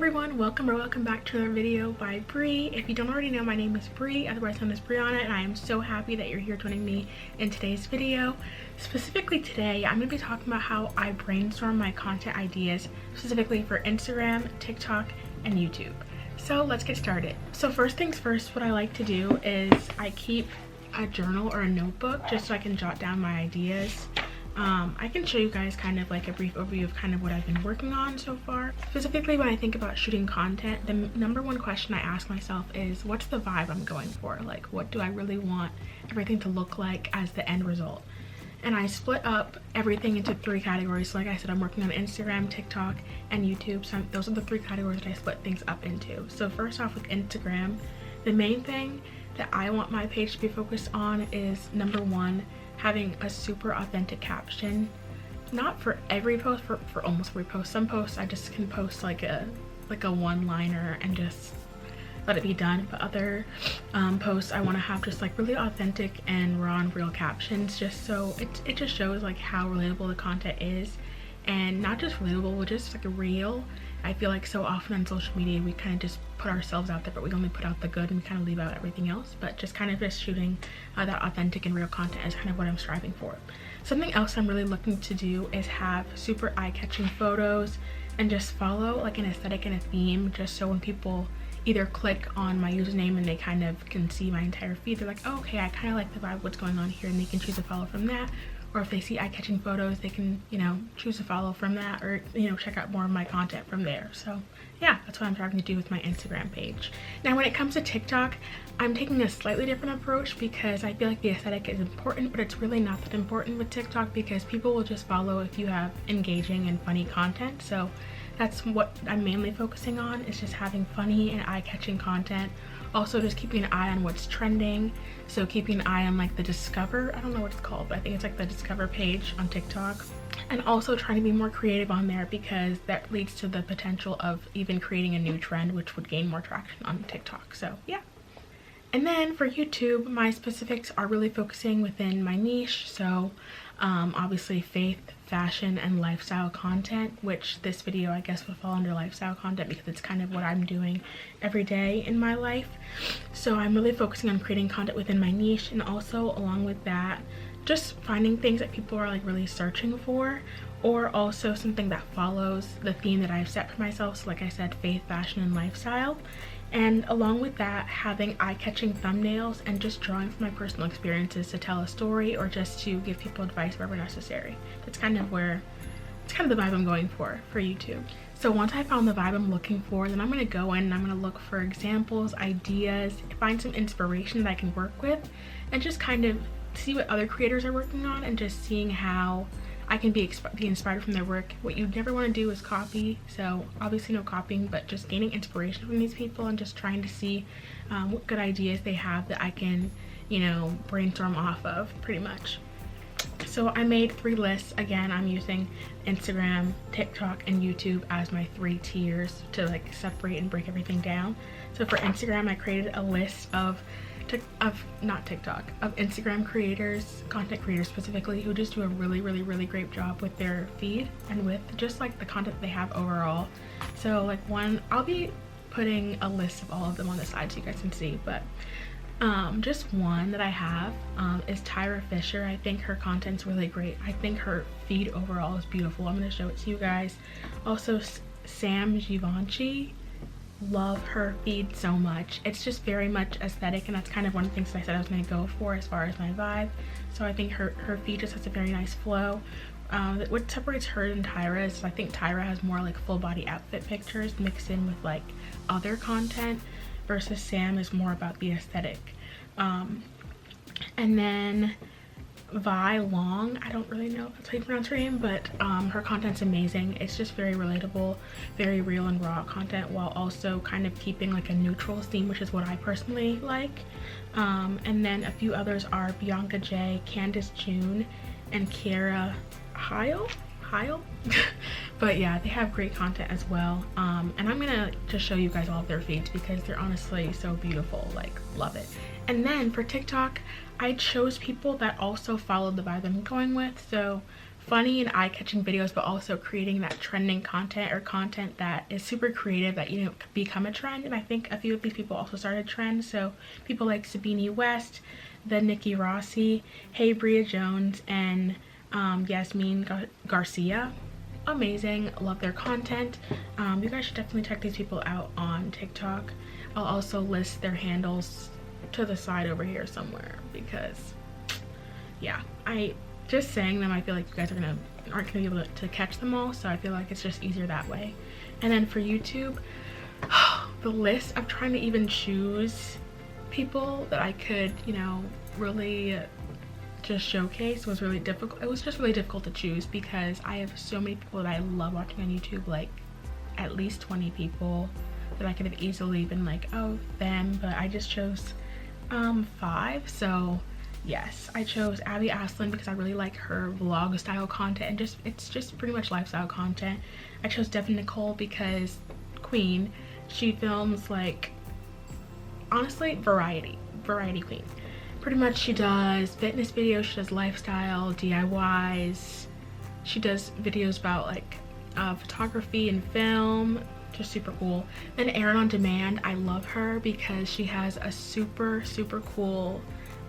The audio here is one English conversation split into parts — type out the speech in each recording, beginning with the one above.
everyone, welcome back to another video by Bree. If you don't already know, my name is Bree, otherwise known as Brianna, and I am so happy that you're here joining me in today's video. Specifically today, I'm going to be talking about how I brainstorm my content ideas, specifically for Instagram, TikTok, and YouTube. So let's get started. So first things first, what I like to do is I keep a journal or a notebook just so I can jot down my ideas. I can show you guys kind of like a brief overview of kind of what I've been working on so far. Specifically, when I think about shooting content, the number one question I ask myself is, what's the vibe I'm going for? Like, what do I really want everything to look like as the end result? And I split up everything into three categories. So like I said, I'm working on Instagram, TikTok, and YouTube. So those are the three categories that I split things up into. So first off with Instagram, the main thing that I want my page to be focused on is, number one, having a super authentic caption. Not for every post, for almost every post. Some posts I just can post like a one-liner and just let it be done, but other posts I want to have just like really authentic and raw and real captions, just so it just shows like how relatable the content is, and not just relatable but just like real. I feel like so often on social media we kind of just put ourselves out there, but we only put out the good and we kind of leave out everything else. But just kind of just shooting that authentic and real content is kind of what I'm striving for. Something else I'm really looking to do is have super eye-catching photos and just follow like an aesthetic and a theme, just so when people either click on my username and they kind of can see my entire feed, they're like, oh, okay, I kind of like the vibe, what's going on here, and they can choose to follow from that. Or if they see eye-catching photos, they can, you know, choose to follow from that, or, you know, check out more of my content from there. So yeah, that's what I'm trying to do with my Instagram page. Now when it comes to TikTok, I'm taking a slightly different approach because I feel like the aesthetic is important, but it's really not that important with TikTok because people will just follow if you have engaging and funny content. So that's what I'm mainly focusing on, is just having funny and eye-catching content. Also just keeping an eye on what's trending. So keeping an eye on like the Discover, I don't know what it's called, but I think it's like the Discover page on TikTok. And also trying to be more creative on there because that leads to the potential of even creating a new trend, which would gain more traction on TikTok. So yeah. And then for YouTube, my specifics are really focusing within my niche. So obviously faith, fashion, and lifestyle content, which this video I guess would fall under lifestyle content because it's kind of what I'm doing every day in my life. So I'm really focusing on creating content within my niche, and also along with that, just finding things that people are like really searching for, or also something that follows the theme that I've set for myself. So like I said, faith, fashion, and lifestyle. And along with that, having eye-catching thumbnails and just drawing from my personal experiences to tell a story or just to give people advice wherever necessary. It's kind of the vibe I'm going for YouTube. So once I found the vibe I'm looking for, then I'm going to go in and I'm going to look for examples, ideas, find some inspiration that I can work with, and just kind of see what other creators are working on and just seeing how I can be inspired from their work. What you never want to do is copy, so obviously no copying, but just gaining inspiration from these people and just trying to see what good ideas they have that I can, you know, brainstorm off of pretty much. So I made 3 lists. Again, I'm using Instagram, TikTok, and YouTube as my 3 tiers to like separate and break everything down. So for Instagram, I created a list of Instagram creators, content creators specifically, who just do a really great job with their feed and with just like the content they have overall. So like I'll be putting a list of all of them on the side so you guys can see, but just one that I have is Tyra Fisher. I think her content's really great. I think her feed overall is beautiful. I'm going to show it to you guys. Also Sam Givenchy. Love her feed so much. It's just very much aesthetic, and that's kind of one of the things I said I was going to go for as far as my vibe. So I think her feed just has a very nice flow. What separates her and Tyra is I think Tyra has more like full body outfit pictures mixed in with like other content, versus Sam is more about the aesthetic. And then Vi Long, I don't really know if that's how you pronounce her name, but her content's amazing. It's just very relatable, very real and raw content, while also kind of keeping like a neutral theme, which is what I personally like. And then a few others are Bianca J, Candace June, and Kiara Heil. But yeah, they have great content as well. And I'm gonna just show you guys all of their feeds because they're honestly so beautiful. Like, love it. And then for TikTok, I chose people that also followed the vibe I'm going with. So funny and eye-catching videos, but also creating that trending content, or content that is super creative that, you know, could become a trend. And I think a few of these people also started trends. So people like Sabini West, the Nikki Rossi, Hey Bria Jones, and Yasmin Garcia. Amazing, love their content. You guys should definitely check these people out on TikTok. I'll also list their handles to the side over here somewhere, because yeah, I just saying them, I feel like you guys aren't gonna be able to catch them all, so I feel like it's just easier that way. And then for YouTube, the list of trying to even choose people that I could, you know, really just showcase was really difficult. It was just really difficult to choose, because I have so many people that I love watching on YouTube, like at least 20 people that I could have easily been like, oh, them, but I just chose 5. So yes, I chose Abby Aslin because I really like her vlog style content, and it's just pretty much lifestyle content. I chose Devin Nicole because Queen, she films like, honestly, variety queen. Pretty much she does fitness videos, she does lifestyle, DIYs, she does videos about like photography and film, just super cool. Then Erin on Demand, I love her because she has a super cool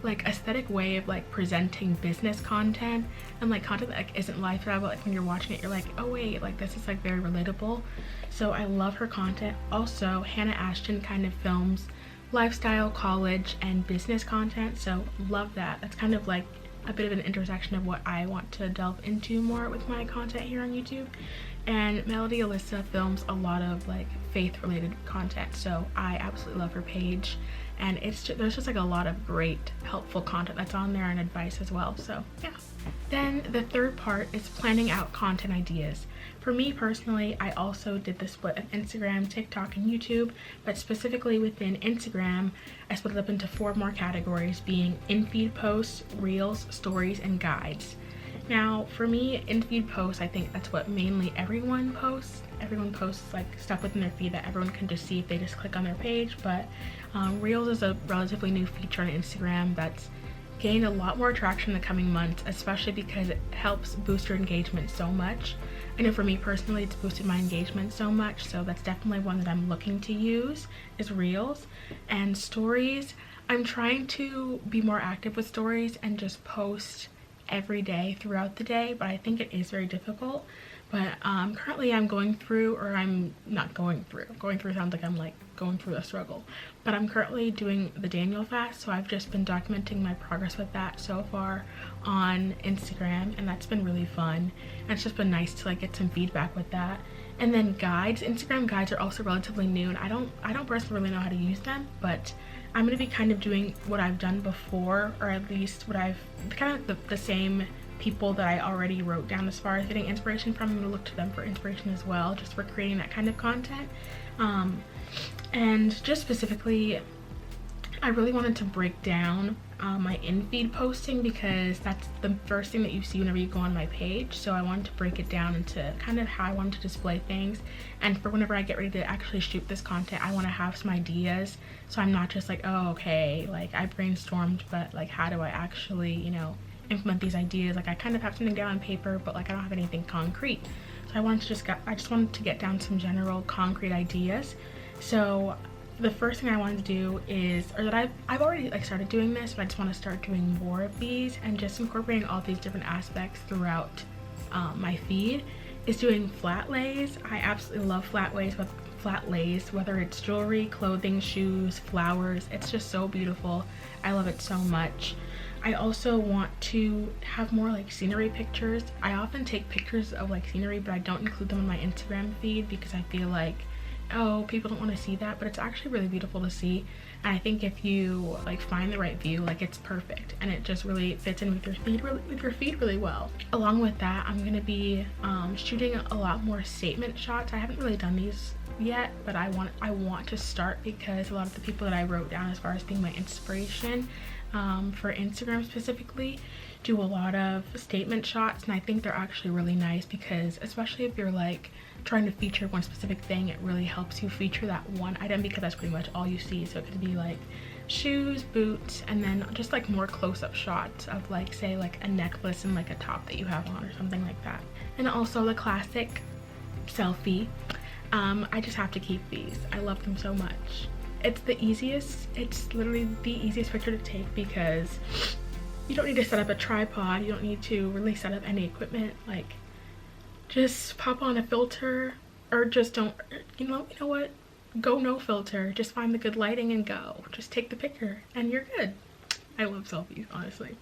like aesthetic way of like presenting business content, and like content that like isn't lifestyle, but like when you're watching it you're like, oh wait, like this is like very relatable. So I love her content. Also Hannah Ashton kind of films lifestyle, college, and business content, so love that. That's kind of like a bit of an intersection of what I want to delve into more with my content here on YouTube. And Melody Alyssa films a lot of like faith related content, so I absolutely love her page, and there's just like a lot of great helpful content that's on there, and advice as well. So yeah. Then the third part is planning out content ideas. For me personally, I also did the split of Instagram, TikTok, and YouTube, but specifically within Instagram, I split it up into 4 more categories, being in-feed posts, reels, stories, and guides. Now for me, in-feed posts, I think that's what mainly everyone posts. Everyone posts like stuff within their feed that everyone can just see if they just click on their page, but reels is a relatively new feature on Instagram that's gained a lot more traction in the coming months, especially because it helps boost your engagement so much. I know for me personally, it's boosted my engagement so much, so that's definitely one that I'm looking to use, is reels. And stories, I'm trying to be more active with stories and just post every day throughout the day, but I think it is very difficult. But currently I'm going through, or I'm not going through, sounds like I'm like going through a struggle, but I'm currently doing the Daniel fast, so I've just been documenting my progress with that so far on Instagram, and that's been really fun, and it's just been nice to like get some feedback with that. And then guides, Instagram guides are also relatively new, and I don't personally really know how to use them, but I'm going to be kind of doing what I've done before, or at least what I've kind of the same people that I already wrote down as far as getting inspiration from. I'm going to look to them for inspiration as well, just for creating that kind of content. And just specifically, I really wanted to break down my in-feed posting, because that's the first thing that you see whenever you go on my page. So I wanted to break it down into kind of how I wanted to display things, and for whenever I get ready to actually shoot this content, I want to have some ideas, so I'm not just like, oh okay, like I brainstormed, but like how do I actually, you know, implement these ideas? Like I kind of have something down on paper, but like I don't have anything concrete. So I just wanted to get down some general concrete ideas. So the first thing I wanted to do is, or that I've already like started doing this, but I just want to start doing more of these and just incorporating all these different aspects throughout my feed, is doing flat lays. I absolutely love flat lays, whether it's jewelry, clothing, shoes, flowers. It's just so beautiful. I love it so much. I also want to have more like scenery pictures. I often take pictures of like scenery, but I don't include them in my Instagram feed because I feel like, oh, people don't want to see that, but it's actually really beautiful to see. And I think if you like find the right view, like it's perfect, and it just really fits in with your feed really well. Along with that, I'm gonna be shooting a lot more statement shots. I haven't really done these yet, but I want to start, because a lot of the people that I wrote down as far as being my inspiration for Instagram specifically, do a lot of statement shots, and I think they're actually really nice because especially if you're like trying to feature one specific thing, it really helps you feature that one item because that's pretty much all you see. So it could be like shoes, boots, and then just like more close-up shots of like, say like a necklace and like a top that you have on or something like that. And also the classic selfie. I just have to keep these. I love them so much. It's the easiest, it's literally the easiest picture to take because you don't need to set up a tripod, you don't need to really set up any equipment. Like, just pop on a filter, or just don't, you know what, go no filter, just find the good lighting and go, just take the picture and you're good. I love selfies, honestly.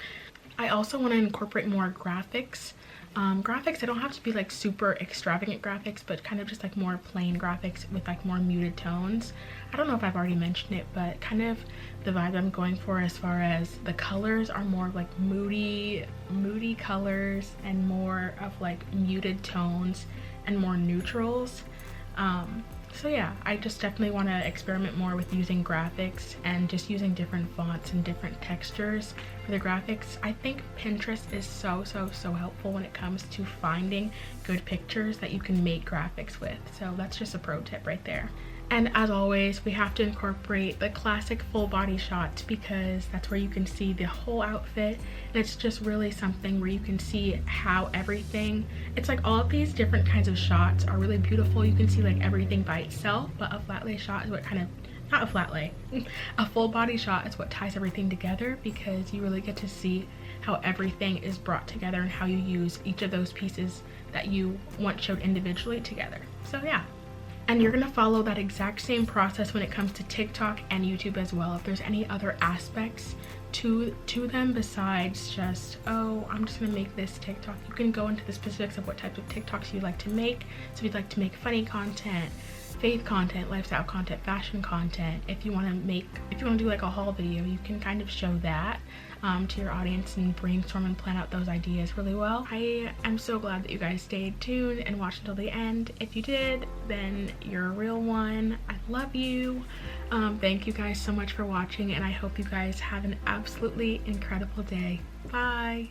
I also want to incorporate more graphics. Graphics, they don't have to be like super extravagant graphics, but kind of just like more plain graphics with like more muted tones. I don't know if I've already mentioned it, but kind of the vibe I'm going for as far as the colors are more like moody colors and more of like muted tones and more neutrals. So yeah, I just definitely want to experiment more with using graphics and just using different fonts and different textures for the graphics. I think Pinterest is so helpful when it comes to finding good pictures that you can make graphics with. So that's just a pro tip right there. And as always, we have to incorporate the classic full body shots because that's where you can see the whole outfit. And it's just really something where you can see how everything, it's like all of these different kinds of shots are really beautiful. You can see like everything by itself, but a flat lay shot is what kind of, not a flat lay, a full body shot is what ties everything together because you really get to see how everything is brought together and how you use each of those pieces that you want showed individually together. So yeah. And you're gonna follow that exact same process when it comes to TikTok and YouTube as well. If there's any other aspects to them besides just, oh, I'm just gonna make this TikTok, you can go into the specifics of what types of TikToks you'd like to make. So if you'd like to make funny content, faith content, lifestyle content, fashion content, if you want to do like a haul video, you can kind of show that to your audience and brainstorm and plan out those ideas really well. I am so glad that you guys stayed tuned and watched until the end. If you did, then you're a real one. I love you. Thank you guys so much for watching, and I hope you guys have an absolutely incredible day. Bye.